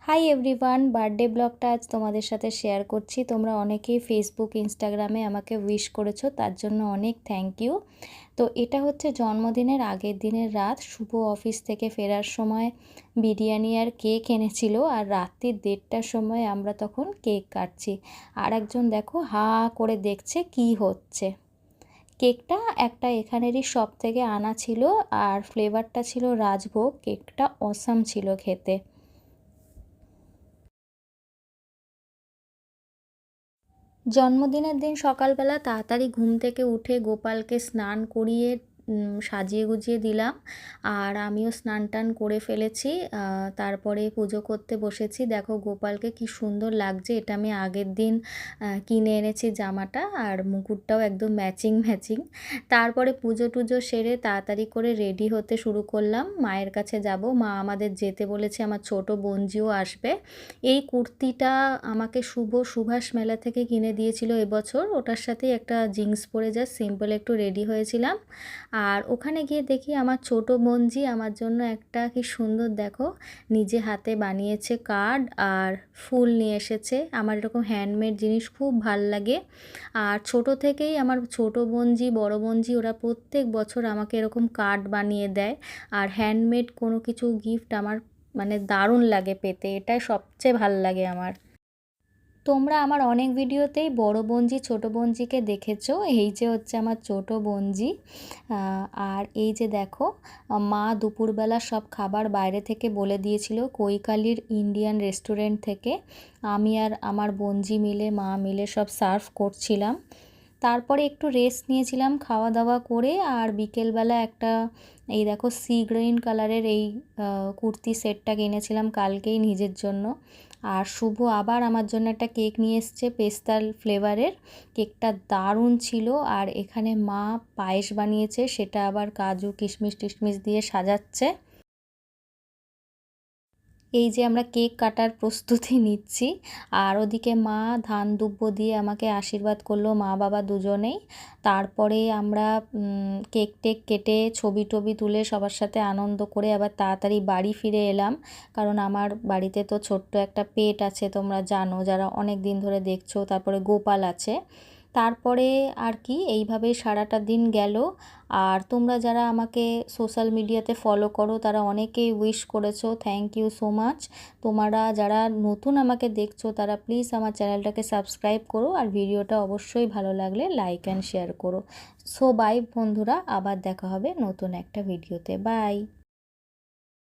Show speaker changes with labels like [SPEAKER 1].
[SPEAKER 1] Hi everyone, birthday ব্লগটা আজ তোমাদের সাথে শেয়ার করছি। তোমরা অনেকেই ফেসবুক ইনস্টাগ্রামে আমাকে উইশ করেছো, তার জন্য অনেক থ্যাংক ইউ। তো এটা হচ্ছে জন্মদিনের আগের দিনের রাত। শুভ অফিস থেকে ফেরার সময় বিরিয়ানি আর কেক এনেছিল, আর রাত্রির 1:30টার সময় আমরা তখন কেক কাটছি। আর একজন দেখো হা করে দেখছে কি হচ্ছে। কেকটা একটা এখানেরই শপ থেকে আনা ছিল, আর ফ্লেভারটা ছিল রাজভোগ। কেকটা অসাম ছিল খেতে। জন্মদিনের দিন সকালবেলা তাড়াতাড়ি ঘুম থেকে উঠে গোপালকে স্নান করিয়ে সাজিয়ে গুজিয়ে দিলাম, আর আমিও স্নান টান করে ফেলেছি। তারপরে পুজো করতে বসেছি। দেখো গোপালকে কি সুন্দর লাগছে। এটা আমি আগের দিন কিনে এনেছি জামাটা, আর মুকুটটাও একদম ম্যাচিং ম্যাচিং। তারপরে পুজো টুজো সেরে তাড়াতাড়ি করে রেডি হতে শুরু করলাম। মায়ের কাছে যাব, মা আমাদের যেতে বলেছে, আমার ছোট বোনজিও আসবে। এই কুর্তিটা আমাকে সুভাষ মেলা থেকে কিনে দিয়েছিল এবছর। ওটার সাথেই একটা জিন্স পরে জাস্ট সিম্পল একটু রেডি হয়েছিলাম। আর ওখানে গিয়ে দেখি আমার ছোট বোনজি আমার জন্য একটা কি সুন্দর দেখো নিজে হাতে বানিয়েছে কার্ড, আর ফুল নিয়ে এসেছে। আমার এরকম হ্যান্ডমেড জিনিস খুব ভাল লাগে। আর ছোট থেকেই আমার ছোট বোনজি বড় বোনজি ওরা প্রত্যেক বছর আমাকে এরকম কার্ড বানিয়ে দেয়। আর হ্যান্ডমেড কোনো কিছু গিফট আমার মানে দারুণ লাগে পেতে। এটাই সবচেয়ে ভাল লাগে আমার। তোমরা আমার অনেক ভিডিওতেই বড় বোনজি ছোট বোনজিকে দেখেছো। এই যে হচ্ছে আমার ছোট বোনজি। আর এই যে দেখো, মা দুপুরবেলা সব খাবার বাইরে থেকে বলে দিয়েছিল, কৈকালির ইন্ডিয়ান রেস্টুরেন্ট থেকে। আমি আর আমার বোনজি মিলে মা মিলে সব সার্ভ করছিলাম। তারপরে একটু রেস্ট নিয়েছিলাম খাওয়া দাওয়া করে। আর বিকেলবেলা একটা এই দেখো সি গ্রিন কালারের এই কুর্তি সেটটা কিনেছিলাম কালকেই নিজের জন্য। আর শুভ আবার আমার জন্য একটা কেক নিয়ে এসছে পেস্তাল ফ্লেভারের। কেকটা দারুণ ছিল। আর এখানে মা পায়েস বানিয়েছে, সেটা আবার কাজু কিশমিশ টিশমিশ দিয়ে সাজাচ্ছে। এই যে আমরা কেক কাটার প্রস্তুতি নিচ্ছি, আর ওদিকে মা ধান দুব্য দিয়ে আমাকে আশীর্বাদ করলো, মা বাবা দুজনেই। তারপরে আমরা কেক টেক কেটে ছবি টবি তুলে সবার সাথে আনন্দ করে আবার তাড়াতাড়ি বাড়ি ফিরে এলাম। কারণ আমার বাড়িতে তো ছোট্ট একটা পেট আছে, তোমরা জানো যারা অনেক দিন ধরে দেখছো। তারপরে গোপাল আছে। তারপরে আর কি এইভাবেই সারাটা দিন গেল। আর তোমরা যারা আমাকে সোশ্যাল মিডিয়াতে ফলো করো তারা অনেকেই উইশ করেছো, থ্যাংক ইউ সো মাচ। তোমরা যারা নতুন আমাকে দেখছো তারা প্লিজ আমার চ্যানেলটাকে সাবস্ক্রাইব করো, আর ভিডিওটা অবশ্যই ভালো লাগলে লাইক অ্যান্ড শেয়ার করো। সো বাই বন্ধুরা, আবার দেখা হবে নতুন একটা ভিডিওতে। বাই।